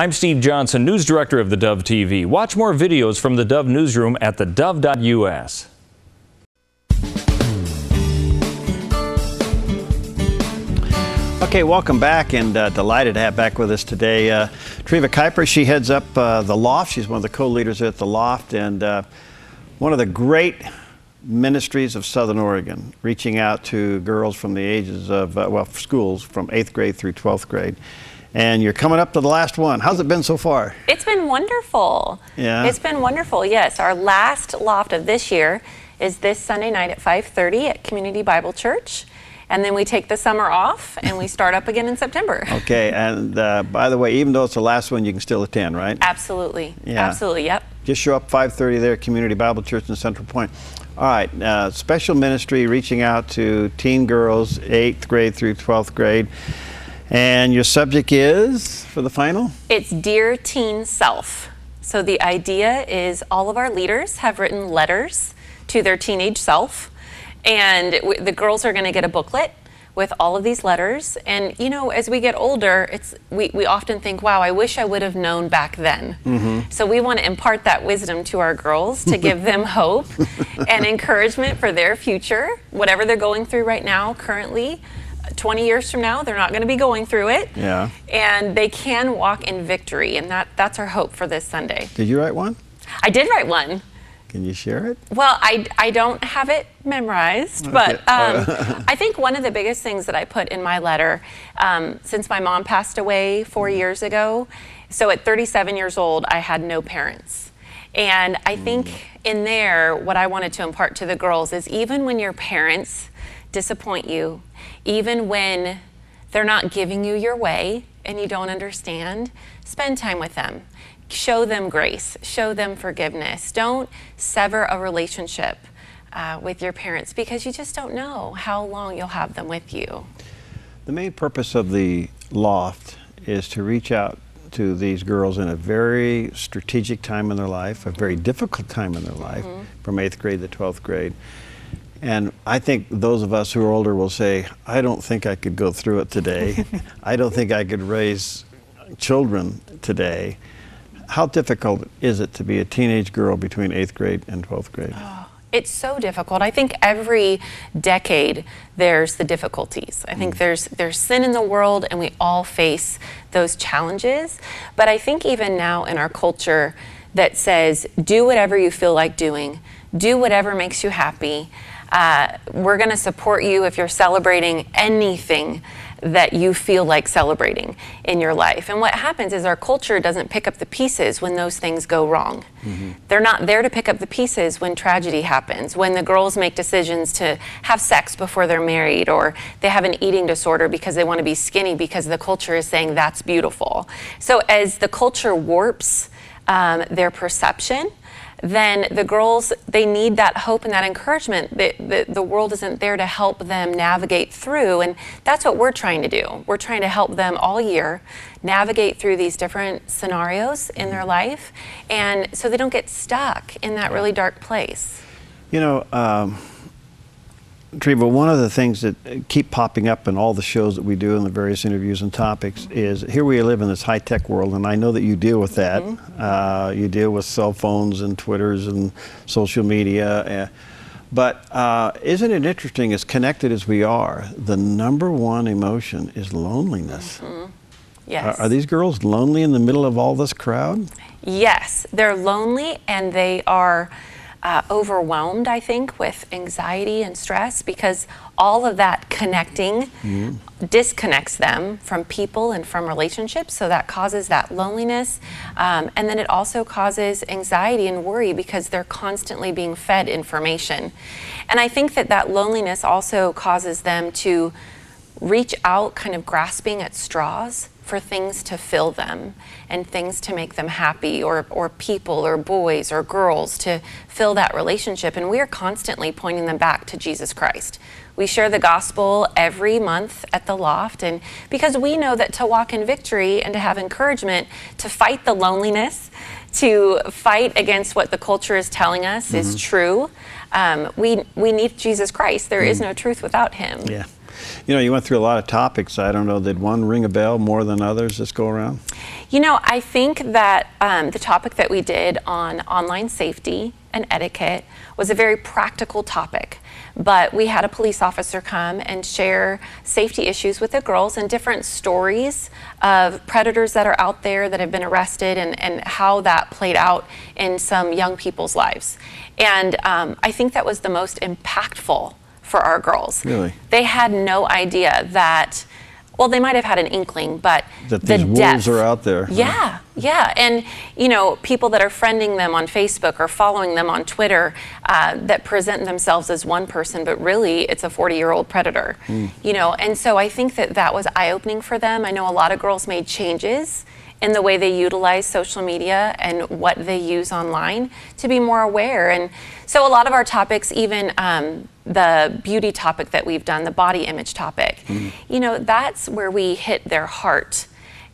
I'm Steve Johnson, News Director of the Dove TV. Watch more videos from the Dove Newsroom at thedove.us. Okay, welcome back, and delighted to have back with us today Treva Kuyper. She heads up the Loft. She's one of the co-leaders at the Loft, and one of the great ministries of Southern Oregon, reaching out to girls from the ages of, schools from 8th grade through 12th grade. And you're coming up to the last one. How's it been so far? It's been wonderful. Yeah. It's been wonderful, yes. Our last Loft of this year is this Sunday night at 5:30 at Community Bible Church. And then we take the summer off and we start up again in September. Okay, and by the way, even though it's the last one, you can still attend, right? Absolutely. Yeah. Absolutely, yep. Just show up 5:30 there at Community Bible Church in Central Point. All right, special ministry reaching out to teen girls, 8th grade through 12th grade. And your subject is, for the final? It's Dear Teen Self. So the idea is all of our leaders have written letters to their teenage self. And the girls are going to get a booklet with all of these letters. And, you know, as we get older, we often think, wow, I wish I would have known back then. Mm-hmm. So we want to impart that wisdom to our girls to give them hope and encouragement for their future, whatever they're going through right now, currently. 20 years from now, they're not going to be going through it. Yeah. And they can walk in victory. And that's our hope for this Sunday. Did you write one? I did write one. Can you share it? Well, I don't have it memorized, okay. But I think one of the biggest things that I put in my letter, since my mom passed away 4 years ago, so at 37 years old, I had no parents. And I think in there, what I wanted to impart to the girls is even when your parents disappoint you, even when they're not giving you your way and you don't understand, spend time with them. Show them grace, show them forgiveness. Don't sever a relationship with your parents because you just don't know how long you'll have them with you. The main purpose of the Loft is to reach out to these girls in a very strategic time in their life, a very difficult time in their life, from 8th grade to 12th grade. And I think those of us who are older will say, I don't think I could go through it today. I don't think I could raise children today. How difficult is it to be a teenage girl between 8th grade and 12th grade? Oh, it's so difficult. I think every decade there's the difficulties. I think there's sin in the world and we all face those challenges. But I think even now in our culture that says, do whatever you feel like doing, do whatever makes you happy. We're going to support you if you're celebrating anything that you feel like celebrating in your life. And what happens is our culture doesn't pick up the pieces when those things go wrong. Mm-hmm. They're not there to pick up the pieces when tragedy happens, when the girls make decisions to have sex before they're married, or they have an eating disorder because they want to be skinny because the culture is saying that's beautiful. So as the culture warps their perception, then the girls, they need that hope and that encouragement. The world isn't there to help them navigate through, and that's what we're trying to do. We're trying to help them all year navigate through these different scenarios in their life, and so they don't get stuck in that really dark place. You know, Treva, one of the things that keep popping up in all the shows that we do and the various interviews and topics is here we live in this high-tech world, and I know that you deal with that. You deal with cell phones and Twitters and social media. But isn't it interesting, as connected as we are, the #1 emotion is loneliness. Yes. Are these girls lonely in the middle of all this crowd? Yes, they're lonely and they are overwhelmed, I think, with anxiety and stress because all of that connecting disconnects them from people and from relationships, so that causes that loneliness. And then it also causes anxiety and worry because they're constantly being fed information. And I think that loneliness also causes them to reach out, kind of grasping at straws for things to fill them and things to make them happy, or people or boys or girls to fill that relationship. And we are constantly pointing them back to Jesus Christ. We share the gospel every month at the Loft, and because we know that to walk in victory and to have encouragement, to fight the loneliness, to fight against what the culture is telling us is true, we need Jesus Christ. There is no truth without him. Yeah. You know, you went through a lot of topics. I don't know, did one ring a bell more than others this go around? You know, I think that the topic that we did on online safety and etiquette was a very practical topic. But we had a police officer come and share safety issues with the girls and different stories of predators that are out there that have been arrested, and how that played out in some young people's lives. And I think that was the most impactful for our girls. Really? They had no idea that, well, they might have had an inkling, but that these wolves are out there. Yeah, yeah. And, you know, people that are friending them on Facebook or following them on Twitter that present themselves as one person, but really it's a 40-year-old predator. You know, and so I think that that was eye-opening for them. I know a lot of girls made changes in the way they utilize social media and what they use online to be more aware. And so a lot of our topics, even the beauty topic that we've done, the body image topic, you know, that's where we hit their heart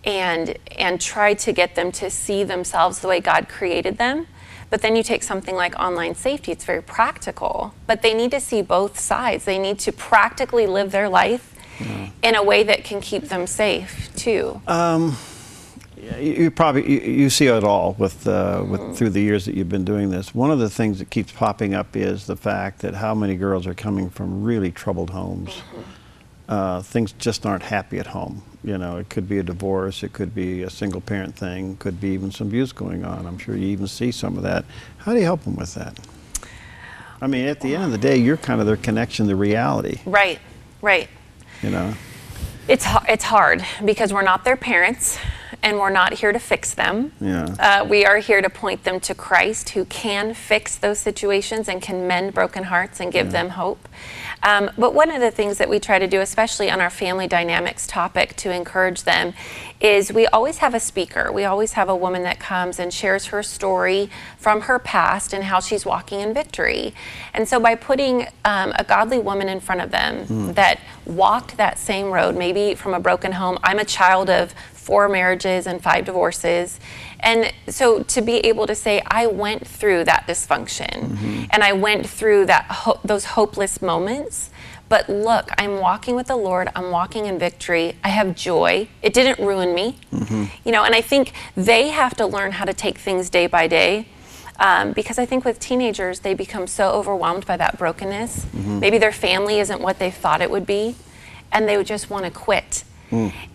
and try to get them to see themselves the way God created them. But then you take something like online safety, it's very practical, but they need to see both sides. They need to practically live their life in a way that can keep them safe too. You see it all with through the years that you've been doing this. One of the things that keeps popping up is the fact that how many girls are coming from really troubled homes. Things just aren't happy at home. You know, it could be a divorce, it could be a single parent thing, could be even some abuse going on. I'm sure you even see some of that. How do you help them with that? I mean, at the end of the day, you're kind of their connection to reality. Right, right. You know? It's hard because we're not their parents and we're not here to fix them. Yeah. We are here to point them to Christ, who can fix those situations and can mend broken hearts and give them hope. But one of the things that we try to do, especially on our family dynamics topic, to encourage them is we always have a speaker. We always have a woman that comes and shares her story from her past and how she's walking in victory. And so by putting a godly woman in front of them that walked that same road, maybe from a broken home. I'm a child of 4 marriages and 5 divorces. And so to be able to say, I went through that dysfunction and I went through that those hopeless moments, but look, I'm walking with the Lord, I'm walking in victory, I have joy, it didn't ruin me. You know, and I think they have to learn how to take things day by day. Because I think with teenagers, they become so overwhelmed by that brokenness. Maybe their family isn't what they thought it would be, and they would just want to quit.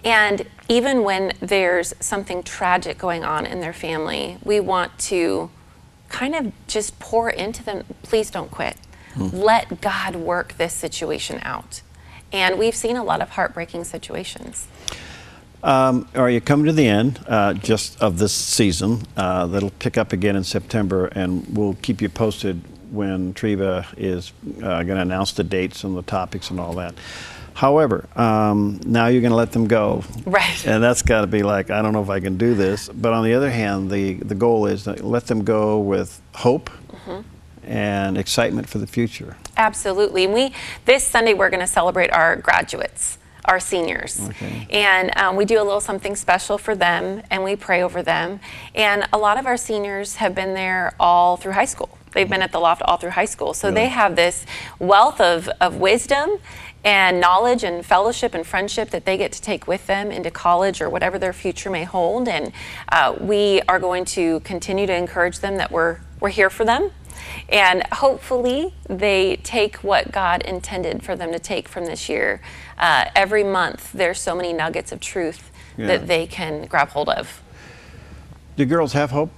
And even when there's something tragic going on in their family, we want to kind of just pour into them, please don't quit. Let God work this situation out. And we've seen a lot of heartbreaking situations. Are you coming to the end just of this season? That'll pick up again in September, and we'll keep you posted when Treva is going to announce the dates and the topics and all that. However, now you're going to let them go. Right. And that's got to be like, I don't know if I can do this. But on the other hand, the goal is to let them go with hope and excitement for the future. Absolutely. And this Sunday, we're going to celebrate our graduates, our seniors. Okay. And we do a little something special for them, and we pray over them. And a lot of our seniors have been there all through high school. They've been at the Loft all through high school. So they have this wealth of wisdom and knowledge and fellowship and friendship that they get to take with them into college or whatever their future may hold. And we are going to continue to encourage them that we're here for them. And hopefully they take what God intended for them to take from this year. Every month there's so many nuggets of truth that they can grab hold of. Do girls have hope?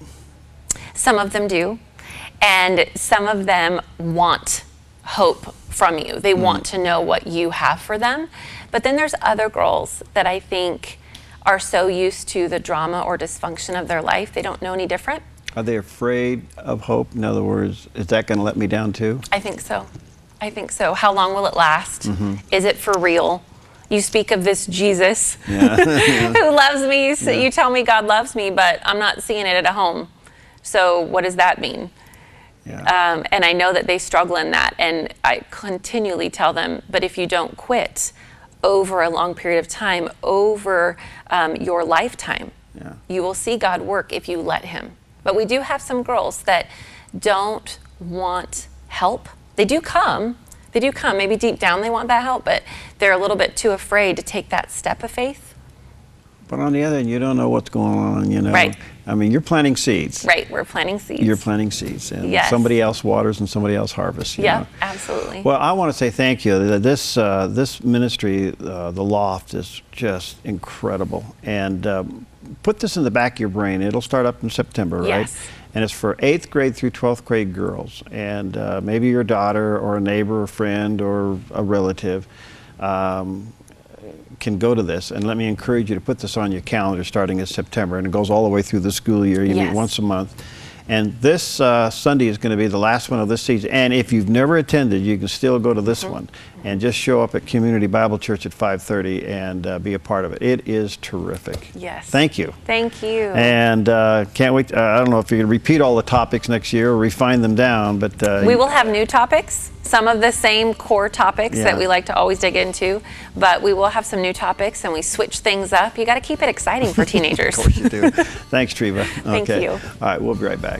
Some of them do. And some of them want hope from you. They want to know what you have for them. But then there's other girls that I think are so used to the drama or dysfunction of their life, they don't know any different. Are they afraid of hope? In other words, is that going to let me down too? I think so. I think so. How long will it last? Is it for real? You speak of this Jesus who loves me. You tell me God loves me, but I'm not seeing it at home. So what does that mean? And I know that they struggle in that, and I continually tell them, but if you don't quit over a long period of time, over your lifetime, you will see God work if you let him. But we do have some girls that don't want help. They do come They do come. Maybe deep down they want that help, but they're a little bit too afraid to take that step of faith. But on the other hand, you don't know what's going on, you know. Right. I mean, you're planting seeds. Right, we're planting seeds. You're planting seeds, and Yes. somebody else waters and somebody else harvests. You Yeah, know? absolutely. Well, I want to say thank you. This ministry, the Loft, is just incredible. And put this in the back of your brain. It'll start up in September, right? Yes. And it's for 8th grade through 12th grade girls. And maybe your daughter or a neighbor or friend or a relative can go to this. And let me encourage you to put this on your calendar starting in September. And it goes all the way through the school year. You meet Yes. once a month. And this Sunday is going to be the last one of this season. And if you've never attended, you can still go to this one and just show up at Community Bible Church at 5:30 and be a part of it. It is terrific. Yes. Thank you. Thank you. And can't wait. I don't know if you're going to repeat all the topics next year or refine them down, but we will have new topics, some of the same core topics Yeah. that we like to always dig into, but we will have some new topics and we switch things up. You got to keep it exciting for teenagers. Of course you do. Thanks, Treva. Thank Okay. you. All right, we'll be right back.